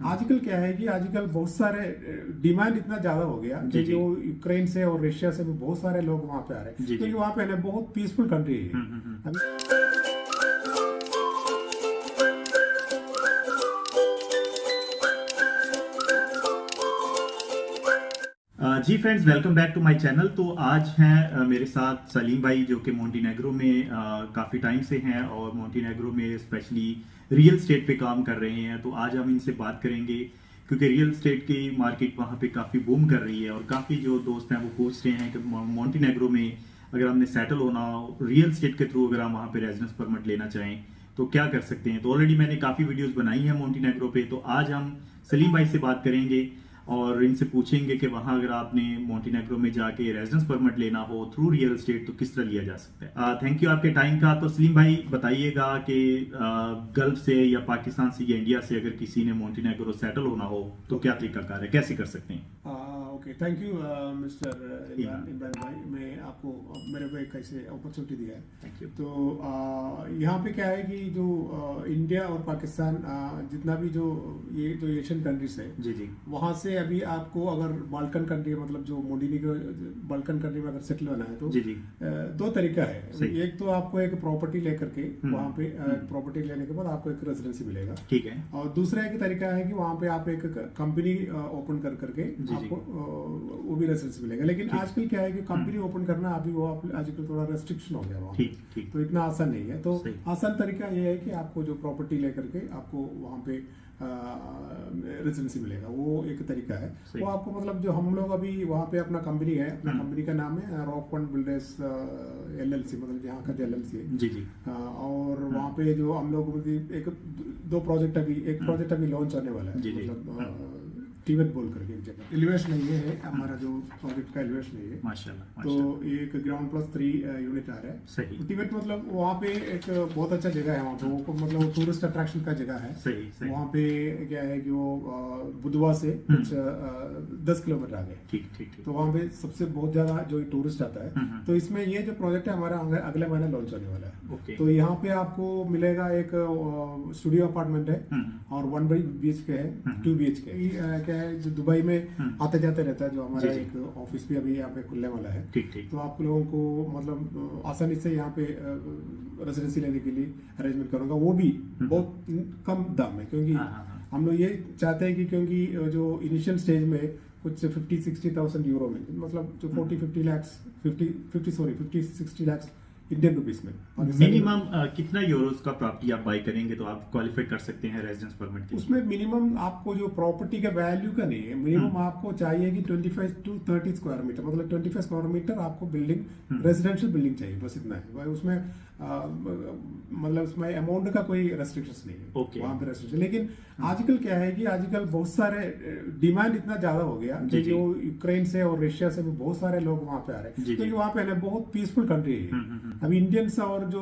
आजकल क्या है कि आजकल बहुत सारे डिमांड इतना ज्यादा हो गया कि जो यूक्रेन से और रशिया से भी बहुत सारे लोग वहाँ पे आ रहे हैं, क्योंकि वहाँ पे ना बहुत पीसफुल कंट्री है। जी friends, welcome back to my channel. तो आज हैं मेरे साथ सलीम भाई, जो कि मोंटेनेग्रो में काफ़ी टाइम से हैं और मोंटेनेग्रो में स्पेशली रियल स्टेट पे काम कर रहे हैं। तो आज हम इनसे बात करेंगे क्योंकि रियल स्टेट की मार्केट वहाँ पे काफ़ी बूम कर रही है और काफ़ी जो दोस्त हैं वो पूछ रहे हैं कि मोंटेनेग्रो में अगर हमने सेटल होना हो रियल स्टेट के थ्रू, अगर हम वहाँ पे रेजिडेंस परमिट लेना चाहें तो क्या कर सकते हैं। तो ऑलरेडी मैंने काफ़ी वीडियोज़ बनाई हैं मोंटेनेग्रो पे। तो आज हम सलीम भाई से बात करेंगे और इनसे पूछेंगे कि वहां अगर आपने मोंटेनेग्रो में जाके रेजिडेंस परमिट लेना हो थ्रू रियल एस्टेट तो किस तरह लिया जा सकता है। थैंक यू आपके टाइम का। तो सलीम भाई बताइएगा कि गल्फ से या पाकिस्तान से या इंडिया से अगर किसी ने मोंटेनेग्रो सेटल होना हो तो क्या तरीकाकार है, कैसे कर सकते हैं। Okay, thank you mister Imran भाई, मैं आपको मेरे को एक ऐसे अपॉर्चुनिटी दिया है। Thank you. तो यहाँ पे क्या है कि जो इंडिया और पाकिस्तान जितना भी जो एशियन कंट्रीज है जी जी, वहाँ से अभी आपको अगर बाल्कन कंट्री मतलब जो मोंटेनेग्रो बाल्कन कंट्री में अगर सेटल होना है तो जी जी, दो तरीका है। एक तो आपको एक प्रॉपर्टी लेकर के वहाँ पे प्रॉपर्टी लेने के बाद आपको एक रेजिडेंसी मिलेगा, ठीक है। और दूसरा एक तरीका है कि वहाँ पे आप एक कंपनी ओपन कर करके आपको वो भी रेजिडेंस मिलेगा। लेकिन आजकल क्या है कि कंपनी ओपन करना अभी वो आजकल थोड़ा रेस्ट्रिक्शन हो गया वहाँ, ठीक, तो इतना आसान नहीं है। तो आसान तरीका ये है कि आपको जो प्रॉपर्टी लेकर के आपको वहाँ पे रेजिडेंसी मिलेगा, वो एक तरीका है। वो आपको मतलब जो हम लोग अभी वहाँ पे अपना कंपनी है, अपना कंपनी का नाम है रॉक पॉइंट बिल्डर्स LLC, मतलब यहाँ का जो LLC है जी जी। और वहाँ पे जो हम लोग एक दो प्रोजेक्ट अभी लॉन्च होने वाला है, मतलब टीवेट बोल करके एक जगह। एलिवेशन नहीं है हमारा जो प्रोजेक्ट का एलिवेशन नहीं है माशाल्लाह। तो एक ग्राउंड प्लस 3 यूनिट आ रहा है। सही। टिबेट मतलब वहाँ पे एक बहुत अच्छा जगह है, वहाँ पे वो मतलब टूरिस्ट अट्रैक्शन का जगह है। सही। वहाँ पे क्या है कि वो बुधवा से कुछ 10 किलोमीटर आगे। ठीक। तो वहाँ पे सबसे बहुत ज्यादा जो टूरिस्ट आता है। तो इसमें ये जो प्रोजेक्ट है हमारा अगले महीने लॉन्च होने वाला है। तो यहाँ पे आपको मिलेगा एक स्टूडियो अपार्टमेंट है और 1 BHK है, 2 BHK है जो दुबई में आते जाते रहता है, जो हमारा एक ऑफिस भी अभी यहाँ पे खुलने वाला है। ठीक। तो आप लोगों को मतलब आसानी से यहाँ पे रेजिडेंसी लेने के लिए अरेंजमेंट करूंगा, वो भी बहुत कम दाम है, क्योंकि हम लोग ये चाहते हैं कि क्योंकि जो इनिशियल स्टेज में कुछ 50-60,000 यूरो में, मतलब जो 50-60 लाख इंडियन रुपीस में मिनिमम कितना यूरोस का प्रॉपर्टी आप बाय करेंगे तो आप क्वालिफाई कर सकते हैं रेजिडेंस परमिट के? उसमें मिनिमम आपको जो प्रॉपर्टी का वैल्यू का नहीं है, मिनिमम आपको चाहिए कि 25 to 30 स्क्वायर मीटर, मतलब 25 स्क्वायर मीटर आपको बिल्डिंग रेजिडेंशियल बिल्डिंग चाहिए, बस इतना है। उसमें मतलब उसमें अमाउंट का कोई रेस्ट्रिक्शंस नहीं है वहाँ पे रेस्ट्रिक्शन। लेकिन आजकल क्या है कि आजकल बहुत सारे डिमांड इतना ज्यादा हो गया कि जो यूक्रेन से और रशिया से भी बहुत सारे लोग वहाँ पे आ रहे हैं, क्योंकि वहाँ पे ना बहुत पीसफुल कंट्री है। अभी इंडियंस और जो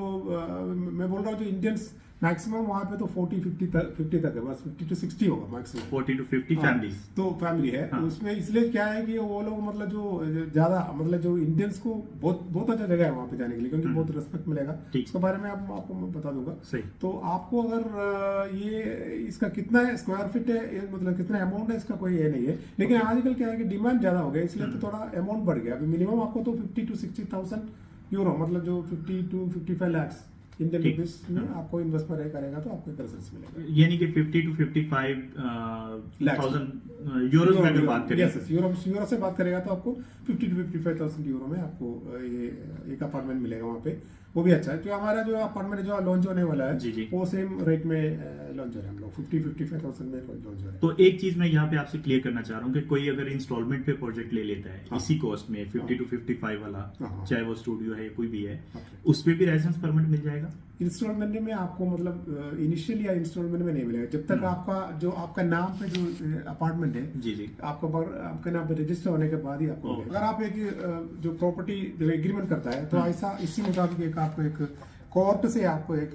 मैं बोल रहा हूँ जो इंडियंस मैक्सिमम वहाँ पे तो 40-50 तक है, बस 50 to 60 होगा मैक्सिमम। 40 to 50 फैमिलीज तो फैमिली है। उसमें इसलिए क्या है कि वो लोग मतलब जो ज्यादा मतलब जो इंडियंस को बहुत अच्छा जगह है वहाँ पे जाने के लिए, क्योंकि बहुत रिस्पेक्ट मिलेगा। इसके बारे में आपको मैं बता दूंगा। तो आपको अगर ये इसका कितना स्क्वायर फीट है, मतलब कितना अमाउंट है, इसका कोई ये नहीं है। लेकिन आजकल क्या है कि डिमांड ज्यादा हो गया, इसलिए तो थोड़ा अमाउंट बढ़ गया। अभी मिनिमम आपको तो 50 to 60,000 यूरो, मतलब जो 50 to 55 लाख इंडियन रुपीस में आपको इन्वेस्टमेंट करेगा तो आपको रेजिडेंस मिलेगा। यानी कि 50 to 55,000 यूरो में अगर बात करें, यूरो से बात करेगा तो आपको 50 to 55,000 यूरो में आपको ये एक अपार्टमेंट मिलेगा वहाँ पे। वो भी अच्छा है। जो हमारा जो अपार्टमेंट जो लॉन्च होने वाला है वो सेम रेट में लॉन्च हो रहा है, हम लोग 50-55,000 में लॉन्च हो रहा है। तो एक चीज मैं यहाँ पे आपसे क्लियर करना चाह रहा हूँ कि कोई अगर इंस्टॉलमेंट पे प्रोजेक्ट ले लेता है इसी कॉस्ट में 50 to 55 वाला, चाहे वो स्टूडियो है कोई भी है, उस पे भी रेजिडेंस परमिट मिल जाएगा? इंस्टॉलमेंट में आपको मतलब इनिशियली या इंस्टॉलमेंट में नहीं मिलेगा, जब तक आपका नाम पे जो अपार्टमेंट है आपका नाम पे रजिस्टर होने के बाद ही आपको मिलेगा। अगर आप एक जो प्रॉपर्टी एग्रीमेंट करता है तो ऐसा इसी मुताबिक एक आपको एक कोर्ट से आपको एक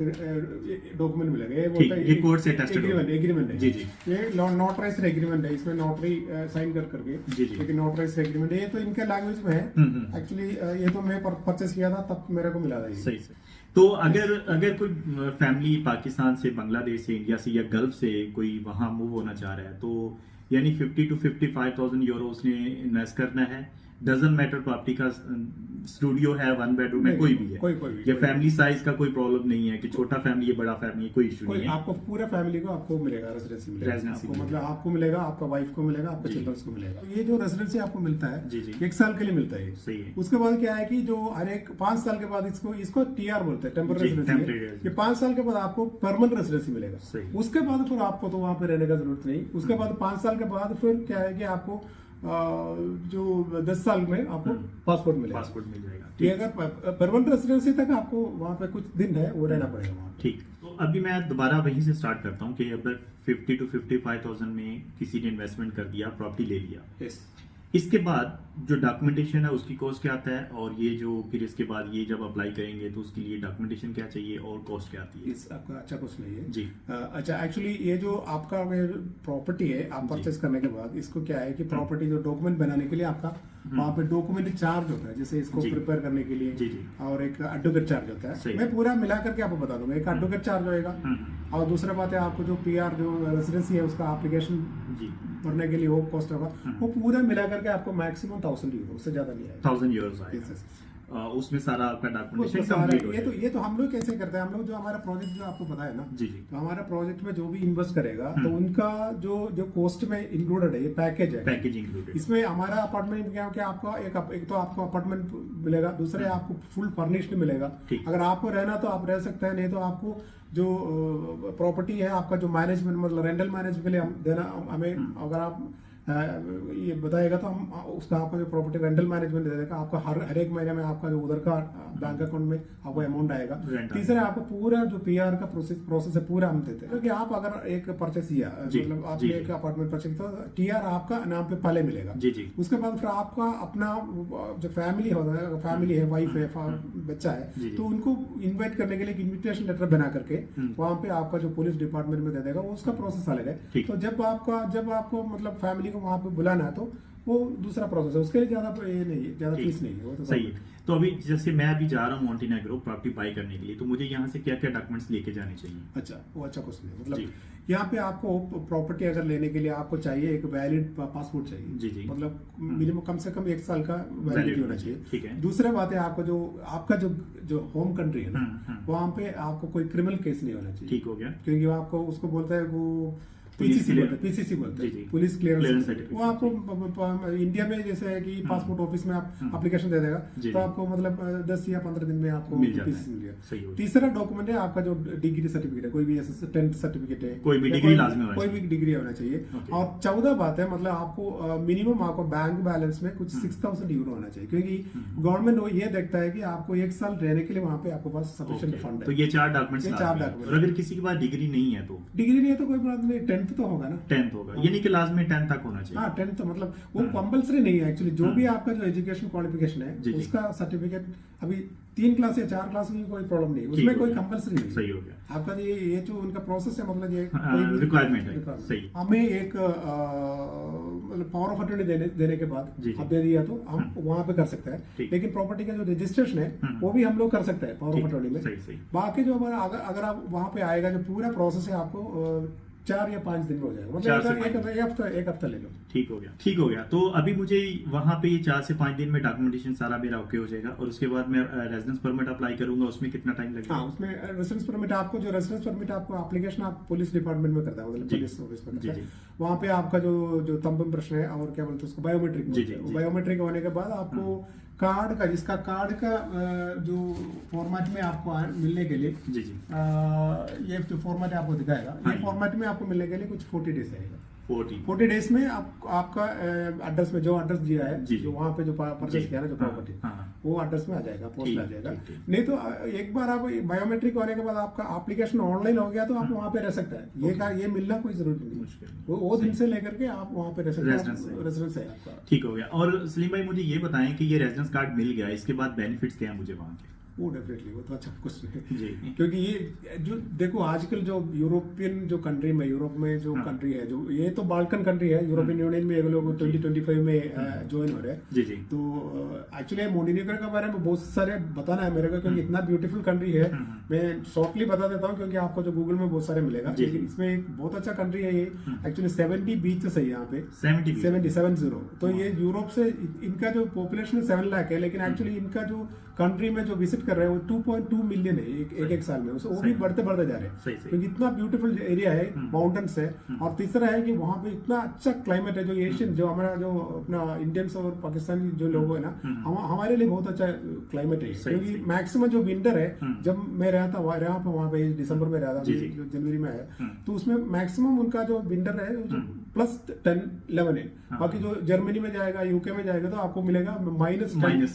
डॉक्यूमेंट मिलेगा, ये कोर्ट से टेस्टेड एग्रीमेंट है। ये नोटराइज्ड एग्रीमेंट है, इसमें नोटरी साइन कर करके लेकिन नोटराइज्ड एग्रीमेंट है। ये तो इनके लैंग्वेज में है एक्चुअली। ये तो मैं परचेस किया था तब मेरे को मिला था। सही। तो अगर कोई फैमिली पाकिस्तान से, बांग्लादेश से, इंडिया से या गल्फ से कोई वहां मूव होना चाह रहा है, तो यानी 50 to 55,000 यूरो उसने इन्वेस्ट करना है। डजंट मैटर प्रॉपर्टी का स्टूडियो है, 1 बेडरूम है, कोई भी है, कोई या फैमिली साइज का कोई प्रॉब्लम नहीं है कि छोटा फैमिली है, बड़ा फैमिली है, कोई इशू नहीं है। आपको पूरा फैमिली को आपको मिलेगा, रेजिडेंसी मिलेगा आपको, मतलब आपको मिलेगा, आपका वाइफ को मिलेगा, आपके चिल्ड्रंस को मिलेगा। ये जो रेजिडेंसी आपको मिलता है जी जी 1 साल के लिए मिलता है। सही है। उसके बाद क्या है कि जो हर एक 5 साल के बाद इसको टीआर बोलते हैं, टेम्पररी रेजिडेंसी। ये 5 साल के बाद आपको परमानेंट रेजिडेंसी मिलेगा। उसके बाद फिर आपको तो वहां पे रहने का जरूरत नहीं। उसके बाद 5 साल के बाद फिर क्या है कि आपको जो 10 साल में आपको पासपोर्ट मिल जाएगा। ये अगर परमानेंट रेजिडेंसी तक आपको वहाँ पे कुछ दिन है वो रहना पड़ेगा वहाँ। ठीक, तो अभी मैं दोबारा वहीं से स्टार्ट करता हूँ कि अगर 50 to 55,000 में किसी ने इन्वेस्टमेंट कर दिया, प्रॉपर्टी ले लिया, यस, इसके बाद जो डॉक्यूमेंटेशन है उसकी कॉस्ट क्या आता है, और ये जो फिर इसके बाद ये जब अप्लाई करेंगे तो उसके लिए डॉक्यूमेंटेशन क्या चाहिए और कॉस्ट क्या आती है? इस आपका अच्छा क्वेश्चन है ये जी। अच्छा, एक्चुअली ये जो आपका प्रॉपर्टी है, आप परचेस करने के बाद इसको क्या है कि प्रॉपर्टी जो डॉक्यूमेंट बनाने के लिए आपका वहाँ पे डॉक्यूमेंट चार्ज होता है, जैसे इसको प्रिपेयर करने के लिए जी जी। और एक एडवोकेट चार्ज होता है। मैं पूरा मिला करके आपको बता दूंगा। एक एडवोकेट चार्ज होएगा, और दूसरा बात है आपको जो पीआर जो रेजिडेंसी है उसका एप्लीकेशन भरने के लिए वो कॉस्ट होगा। वो पूरा मिला करके आपको मैक्सिमम 1,000 यूरो, उससे ज्यादा नहीं आएगा। 1,000 यूरो आएगा। उसमें सारा आपका डॉक्यूमेंटेशन कंप्लीट हो जाएगा। ये तो हम लोग कैसे करते हैं, हम लोग जो हमारा प्रोजेक्ट जो आपको पता है ना जी जी, तो हमारा प्रोजेक्ट में जो भी इन्वेस्ट करेगा तो उनका जो कॉस्ट में इंक्लूडेड है, ये पैकेज है, पैकेज इंक्लूडेड। इसमें हमारा अपार्टमेंट क्या क्या आपका एक तो आपको अपार्टमेंट मिलेगा, दूसरे आपको फुल फर्निश्ड मिलेगा। अगर आपको रहना तो आप रह सकते हैं, नहीं तो आपको जो प्रॉपर्टी है आपका जो मैनेजमेंट मतलब रेंटल मैनेजमेंट के लिए हम देना, हमें अगर आप ये बताएगा तो हम उसका आपका जो प्रॉपर्टी रेंटल मैनेजमेंट दे देगा। आपका हर एक महीने में आपका जो उधर का बैंक अकाउंट में आपको अमाउंट आएगा। तीसरा आपको पूरा जो पीआर का प्रोसेस है पूरा हम देते हैं, क्योंकि आप अगर एक परचेस किया, मतलब आपने एक अपार्टमेंट परचेस तो टीआर आपका नाम पे पहले मिलेगा जी जी। उसके बाद फिर आपका अपना जो फैमिली होता है, फैमिली है, वाइफ है, बच्चा है, तो उनको इन्वाइट करने के लिए एक इन्विटेशन लेटर बना करके वहाँ पे आपका जो पुलिस डिपार्टमेंट में दे देगा, वो उसका प्रोसेस अलग है। तो जब आपको मतलब फैमिली वहां पे बुलाना है तो वो दूसरा प्रोसेस है, उसके लिए ज्यादा ये नहीं है, ज्यादा फीस नहीं है, वो तो सही है। तो अभी जैसे मैं अभी जा रहा हूँ मोंटेनेग्रो प्रॉपर्टी बाय करने के लिए, तो मुझे यहाँ से क्या क्या डॉक्यूमेंट्स लेके जाने चाहिए? अच्छा, वो अच्छा क्वेश्चन है। मतलब यहाँ पे आपको प्रॉपर्टी अगर लेने के लिए आपको चाहिए एक वैलिड पासपोर्ट चाहिए जी जी, मतलब मिनिमम कम से कम 1 साल का वैलिडिटी होना चाहिए। ठीक है। दूसरा बात है आपका जो होम कंट्री है ना, वहाँ पे आपको कोई क्रिमिनल केस नहीं होना चाहिए। ठीक हो गया, क्योंकि आपको उसको बोलते हैं वो पीसीसी बोलते हैं, पुलिस क्लियरेंस सर्टिफिकेट। वो आपको इंडिया में जैसे है कि पासपोर्ट ऑफिस में आप एप्लीकेशन दे देगा तो आपको मतलब 10 या 15 दिन में आपको पीसीसी मिल गया। तीसरा डॉक्यूमेंट है आपका जो डिग्री सर्टिफिकेट है, कोई भी 10th सर्टिफिकेट है, कोई भी डिग्री लाजमी कोई भी डिग्री होना चाहिए। और 14 बात है मतलब आपको मिनिमम आपको बैंक बैलेंस में कुछ 6,000 यूरो होना चाहिए, क्योंकि गवर्नमेंट वो ये देखता है कि आपको 1 साल रहने के लिए वहाँ पे आपके पास सफिशिएंट फंड है। तो ये 4 डॉक्यूमेंट्स। अगर किसी के पास डिग्री नहीं है तो कोई बात नहीं, 10th तो होगा ना, 10th होगा, यानी कि लाजमी 10th तक होना चाहिए। हाँ, 10th तो मतलब वो कंपलसरी नहीं है एक्चुअली। जो भी आपका जो एजुकेशन क्वालिफिकेशन है उसका सर्टिफिकेट अभी 3 क्लास या 4 क्लास में कोई प्रॉब्लम नहीं, उसमें कोई कंपलसरी नहीं। सही हो गया आपका ये जो उनका प्रोसेस है, मतलब ये रिक्वायरमेंट है। सही। हमें एक मतलब पावर ऑफ अटॉर्नी देने के बाद आप दे दिया तो हम वहाँ पे कर सकते हैं, लेकिन प्रॉपर्टी का जो रजिस्ट्रेशन है वो भी हम लोग कर सकते हैं पावर ऑफ अटॉर्नी में। बाकी जो हमारा अगर आप वहाँ पे आएगा जो पूरा प्रोसेस है आपको 4 या 5 दिन में हो जाएगा, मतलब एक हफ्ता ले लो। ठीक हो गया। तो अभी मुझे वहाँ पे 4 से 5 दिन में डॉक्यूमेंटेशन सारा मेरा ओके हो जाएगा, और उसके बाद मैं रेजिडेंस परमिट अप्लाई करूंगा। उसमें कितना टाइम लगेगा? हाँ, उसमें रेजिडेंस परमिट आपको एप्लीकेशन आप पुलिस डिपार्टमेंट में करता है, मतलब पुलिस ऑफिस में करता है। वहाँ पे आपका जो तंबम प्रश्न है और क्या बोलते हैं उसको बायोमेट्रिक होने के बाद आपको कार्ड का जो फॉर्मेट में आपको मिलने के लिए ये जो फॉर्मेट आपको दिखाएगा, ये फॉर्मेट में आपको मिलने के लिए कुछ 40 डेज आएगा। 40 डेज में आपका एड्रेस में जो एड्रेस दिया है, जो वहाँ पे जो परचेस किया ना जो प्रॉपर्टी, वो एड्रेस में आ जाएगा, पोस्ट में आ जाएगा। नहीं तो एक बार आप बायोमेट्रिक होने के बाद आपका एप्लीकेशन ऑनलाइन हो गया तो आप वहाँ पे रह सकते हैं। ये मिलना कोई जरूरी नहीं, वो दिन से लेकर के आप वहाँ पे रह सकते हैं, रेजिडेंस है आपका। ठीक हो गया। और सलीम भाई मुझे ये बताएं कि ये रेजिडेंस कार्ड मिल गया, इसके बाद बेनिफिट्स क्या है मुझे वहाँ के? वो डेफिनेटली, वो तो अच्छा क्वेश्चन है जी। क्योंकि ये जो देखो आजकल जो यूरोपियन जो कंट्री में, यूरोप में जो कंट्री है, जो ये तो बाल्कन कंट्री है, यूरोपियन यूनियन में ये लोग 2025 में ज्वाइन हो रहे हैं। जी जी। तो एक्चुअली मोंटेनेग्रो के बारे में बहुत सारे बताना है मेरे को, क्योंकि इतना ब्यूटीफुल कंट्री है। मैं शॉर्टली बता देता हूँ क्योंकि आपको जो गूगल में बहुत सारे मिलेगा, लेकिन इसमें एक बहुत अच्छा कंट्री है ये। एक्चुअली 70 बीचेस है यहाँ पे, 70। तो ये यूरोप से इनका जो पॉपुलेशन 7 लाख है, लेकिन एक्चुअली इनका जो कंट्री में जो विजिट कर रहे हैं वो 2.2 मिलियन है एक साल में। वो भी बढ़ते जा रहे हैं क्योंकि इतना ब्यूटीफुल एरिया है, माउंटेन्स है। और तीसरा है कि वहाँ पे इतना अच्छा क्लाइमेट है, जो एशियन, जो हमारा जो अपना इंडियंस और पाकिस्तानी जो लोग है ना, हमारे लिए बहुत अच्छा क्लाइमेट है। क्योंकि मैक्सिमम जो विंटर है, जब मैं रहा था वहाँ पे दिसंबर में रहा था, जो जनवरी में है, तो उसमें मैक्सिमम उनका जो विंटर है +10-11 है। बाकी जो जर्मनी में जाएगा, यूके में जाएगा तो आपको मिलेगा -10 मिलेगा।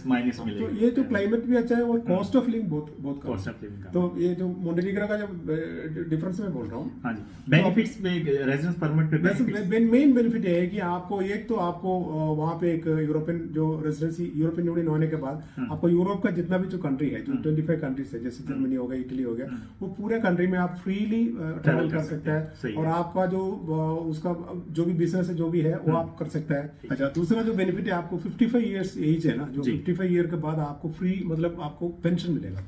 तो ये जो क्लाइमेट भी अच्छा है और कॉस्ट ऑफ लिविंग बहुत कम है। तो ये जो मोंटेनेग्रो का जो डिफरेंस मैं बोल रहा हूँ, हाँ जी, बेनिफिट्स में रेजिडेंस परमिट पे मेन बेनिफिट ये है कि आपको एक तो आपको वहाँ पे एक यूरोपियन जो रेजिडेंसी, यूरोपियन यूनियन होने के बाद आपको यूरोप का जितना भी जो कंट्री है, जो 25 कंट्रीज है, जैसे जर्मनी हो गया, इटली हो गया, वो पूरे कंट्री में आप फ्रीली ट्रैवल कर सकते हैं। और आपका जो उसका जो भी बिजनेस है, जो भी है, वो आप कर सकता है। अच्छा, दूसरा जो बेनिफिट है, आपको 55 ईयर्स एज है ना, जो 55 ईयर के बाद आपको फ्री, मतलब आपको पेंशन मिलेगा।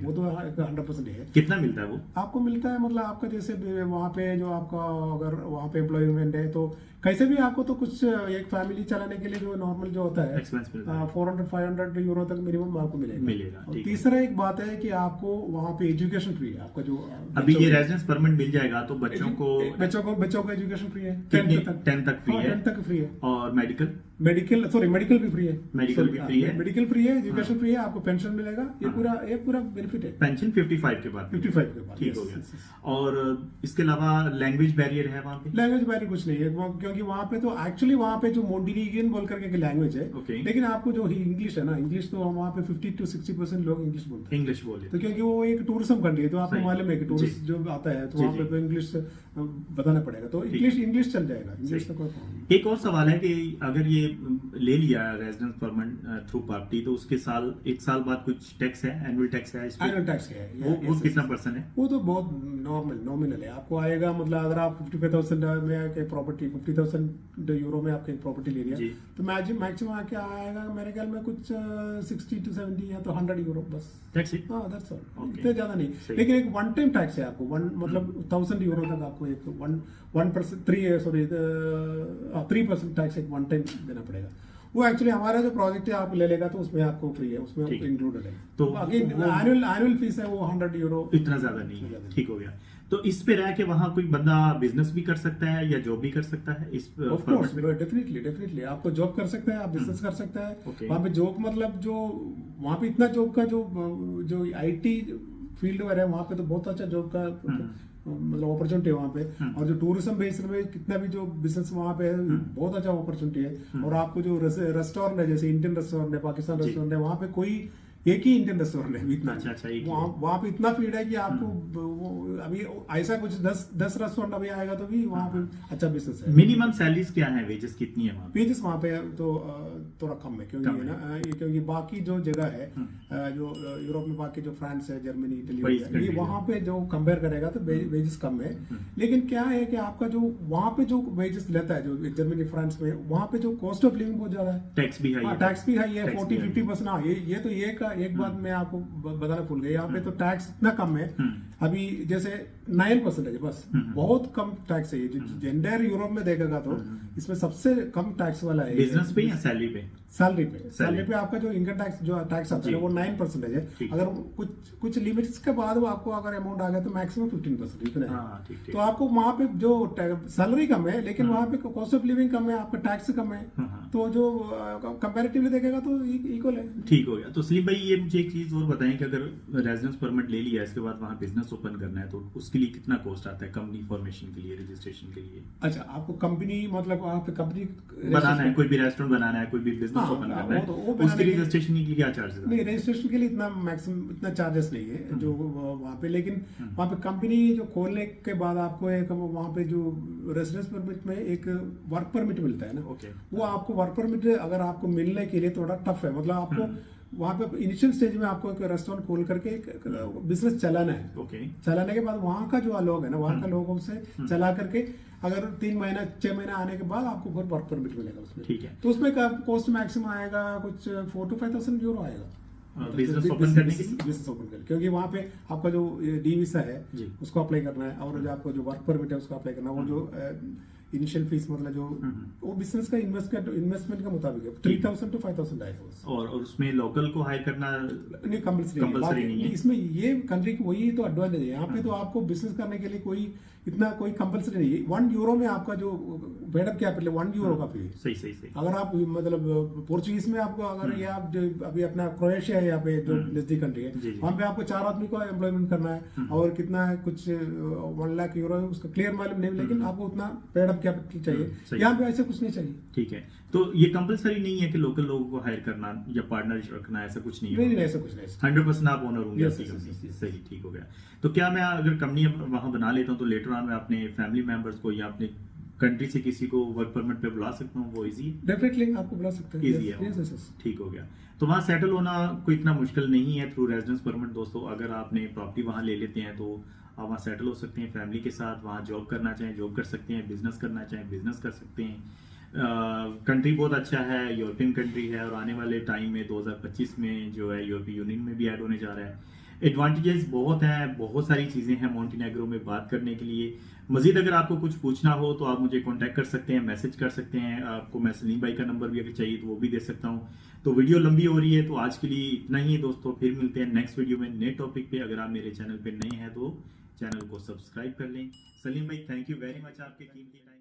वो तो 100% है। कितना मिलता है वो? आपको मिलता है, मतलब आपका जैसे वहाँ पे जो आपका अगर वहाँ पे एम्प्लॉयमेंट है तो कैसे भी आपको तो कुछ एक फैमिली चलाने के लिए जो नॉर्मल जो होता है 400-500 यूरो तक मिनिमम आपको मिलेगा। और तीसरा एक बात है कि आपको वहाँ पे एजुकेशन फ्री है। आपका जो अभी ये रेजिडेंस परमिट मिल जाएगा तो बच्चों को एजुकेशन फ्री है, 10 तक फ्री है। 10 तक फ्री है। और मेडिकल भी फ्री है। मेडिकल भी फ्री है, मेडिकल फ्री है, एजुकेशन फ्री है, आपको पेंशन मिलेगा। ये पूरा बेनिफिट है। पेंशन 55 के बाद ठीक हो गया। और इसके अलावा लैंग्वेज बैरियर है वहाँ पे? लैंग्वेज बैरियर कुछ नहीं है, क्योंकि वहाँ पे तो एक्चुअली वहाँ पे जो मोंटेनेग्रियन बोल करके एक लैंग्वेज है, लेकिन आपको जो इंग्लिश है ना, इंग्लिश तो वहाँ पे 50-60% लोग इंग्लिश बोलते हैं। तो क्योंकि वो एक टूरिज्म कंट्री है, तो आपको मालूम है कि टूरिस्ट जो आता है तो वहाँ पे इंग्लिश बताना पड़ेगा, तो इंग्लिश चल जाएगा। इंग्लिश तो कोई प्रॉब्लम। एक और सवाल है कि अगर ये ले लिया रेजिडेंस परमिट थ्रू पार्टी, तो उसके एक साल बाद कुछ टैक्स है, एनुअल टैक्स है? एनुअल टैक्स है। वो कितना % है? वो तो बहुत नॉमिनल है। आपको आएगा, मतलब अगर आप 55,000 में प्रॉपर्टी, 50,000 यूरो में आपके प्रॉपर्टी ले लिया, तो मैक्सिमम आके आएगा मेरे ख्याल में कुछ 60-70 या तो 100 यूरो बस टैक्स। हाँ, दैट्स ऑल, इतना ज्यादा नहीं। लेकिन एक वन टाइम टैक्स है आपको, मतलब 1000 यूरो तक आपको एक 3% टैक्स एक वन टाइम देना पड़ेगा। वो एक्चुअली हमारा जो प्रोजेक्ट है आप ले लेगा तो उसमें आपको फ्री है, उसमें इंक्लूडेड है। तो एनुअल फीस है वो 100 यूरो, इतना ज्यादा नहीं है। ठीक हो गया। तो इस पे रह के वहाँ कोई बंदा बिजनेस भी कर सकता है या जॉब भी कर सकता है? इस डेफिनेटली आपको जॉब कर सकता है, आप बिजनेस कर सकता है। वहाँ पे जॉब, मतलब जो वहाँ पे इतना जॉब का जो IT फील्ड है, वहाँ पे तो बहुत अच्छा जॉब का मतलब अपॉर्चुनिटी है वहाँ पे। और जो टूरिज्म बेस्ड में कितना भी जो बिजनेस वहाँ पे है, बहुत अच्छा अपॉर्चुनिटी है। और आपको जो रेस्टोरेंट है, जैसे इंडियन रेस्टोरेंट है, पाकिस्तान रेस्टोरेंट है, वहाँ पे कोई एक ही इंडियन रेस्टोरेंट है, इतना अच्छा वहाँ पे इतना फीड है कि आपको अभी ऐसा कुछ 10 रेस्टोरेंट अभी आएगा तो भी वहाँ पे अच्छा बिजनेस है। मिनिमम सैलरीज क्या है, वेजेस कितनी है वहाँ? वेजेस वहाँ पे तो थोड़ा कम है, क्योंकि बाकी जो जगह है, जो यूरोप में बाकी जो फ्रांस है, जर्मनी, इटली, ये वहाँ पे जो कंपेयर करेगा तो वेजेस कम है। लेकिन क्या है कि आपका जो वहाँ पे जो वेजेस लेता है, जो जर्मनी फ्रांस में, वहाँ पे जो कॉस्ट ऑफ लिविंग बहुत ज्यादा है, टैक्स भी हाई है 40-50%। हाँ, ये तो एक बात मैं आपको बताना भूल गया, यहाँ पे तो टैक्स इतना कम है अभी, जैसे 9% है बस, बहुत कम टैक्स है। जेंडर यूरोप में देखेगा तो इसमें सबसे कम टैक्स वाला है। बिजनेस पे या सैलरी पे? सैलरी पे आपका जो इनकम टैक्स जो टैक्स आता है वो 9% है। अगर कुछ लिमिट्स के बाद वो आपको अगर अमाउंट आ गया तो मैक्सिमम 15% इतना है। तो आपको वहाँ पे जो सैलरी कम है, लेकिन वहाँ पे कॉस्ट ऑफ लिविंग कम है, आपका टैक्स कम है, तो जो कंपैरेटिवली देखेगा तो इक्वल है। ठीक हो गया। तो सलीम भाई, ये मुझे एक चीज और बताएं कि अगर रेजिडेंस परमिट ले लिया, इसके बाद वहाँ बिजनेस ओपन करना है, तो उसके लिए कितना कॉस्ट आता है? कंपनी फॉर्मेशन के लिए, रजिस्ट्रेशन के लिए? अच्छा, आपको कंपनी, मतलब आप कंपनी बनाना है, कोई भी रेस्टोरेंट बनाना है, कोई भी बिजनेस ओपन करना है, उसके लिए रजिस्ट्रेशन के लिए क्या चार्जेस है? नहीं, रजिस्ट्रेशन के लिए इतना चार्जेस नहीं है जो वहाँ पे। लेकिन वहाँ पे कंपनी जो खोलने के बाद आपको एक वहाँ पे जो रेजिडेंस परमिट में एक वर्क परमिट मिलता है ना, वो आपको वर्क परमिट अगर आपको मिलने के लिए थोड़ा टफ है। मतलब आपको वहाँ पे इनिशियल स्टेज में आपको एक रेस्टोरेंट खोल करके एक बिजनेस चलाना है। ओके। चलाने के बाद वहाँ का जो लोग है ना, वहाँ का लोगों से चला करके अगर 3 महीना 6 महीना आने के बाद आपको फिर वर्क परमिट मिलेगा उसमें। ठीक है। तो उसमें कॉस्ट मैक्सिमम आएगा कुछ 4 to 5,000 यूरो आएगा बिजनेस ओपन करने के लिए। बिजनेस ओपन करने, क्योंकि वहाँ पे आपका जो डी वीसा है जी। उसको अप्लाई करना है, और जो आपको जो वर्क परमिट है उसको अप्लाई करना है। वो जो इनिशियल फीस मतलब जो वो बिजनेस का इन्वेस्टमेंट के मुताबिक है, 3,000 to 5,000 आएगा। और उसमें लोकल को हायर करना नहीं, कंपल्सरी नहीं है। इसमें ये कंट्री की वही तो एडवांटेज है। यहाँ पे तो आपको बिजनेस करने के लिए कोई इतना कोई कंपल्सरी नहीं है। 1 यूरो में आपका जो पेडअप कैपिटल है 1 यूरो का फी। सही सही सही। अगर आप मतलब पोर्चुगीज में आपको अगर ये आप अभी अपना क्रोएशिया है यहाँ पे जो नजदीक कंट्री है, वहाँ पे आपको 4 आदमी को एम्प्लॉयमेंट करना है, और कितना है कुछ 1 लाख यूरो है, उसका क्लियर मालूम नहीं, लेकिन आपको उतना पेडअप कैपिटल चाहिए। यहाँ पे ऐसे कुछ नहीं चाहिए। ठीक है, तो ये कंपलसरी नहीं है कि लोकल लोगों को हायर करना या पार्टनर रखना, ऐसा कुछ नहीं है। नहीं, ऐसा कुछ नहीं। 100% आप ओनर होंगे Yes, आपकी yes, कंपनी yes, की। yes. सही, ठीक हो गया। तो क्या मैं अगर कंपनी वहां बना लेता हूँ तो लेटर ऑन मैं अपने फैमिली मेंबर्स को या अपने कंट्री से किसी को वर्क परमिट पे बुला सकता हूँ? वो इजी है? डेफिनेटली आपको बुला सकते हैं। इजी है। ठीक हो गया। तो वहाँ सेटल होना कोई इतना मुश्किल नहीं है थ्रू रेजिडेंस परमिट दोस्तों। अगर आपने प्रॉपर्टी वहाँ ले लेते हैं तो आप वहाँ सेटल हो सकते हैं फैमिली के साथ। वहाँ जॉब करना चाहें जॉब कर सकते हैं, बिजनेस करना चाहें बिजनेस कर सकते हैं। कंट्री बहुत अच्छा है, यूरोपियन कंट्री है, और आने वाले टाइम में 2025 में जो है यूरोपीय यूनियन में भी ऐड होने जा रहा है। एडवांटेजेस बहुत हैं, बहुत सारी चीज़ें हैं मोंटेनेग्रो में बात करने के लिए। मजीद अगर आपको कुछ पूछना हो तो आप मुझे कांटेक्ट कर सकते हैं, मैसेज कर सकते हैं। आपको मैं सलीम भाई का नंबर भी अगर चाहिए तो वो भी दे सकता हूँ। तो वीडियो लंबी हो रही है, तो आज के लिए इतना ही दोस्तों। फिर मिलते हैं नेक्स्ट वीडियो में नए टॉपिक पे। अगर आप मेरे चैनल पे नए हैं तो चैनल को सब्सक्राइब कर लें। सलीम भाई थैंक यू वेरी मच आपके कीमती टाइम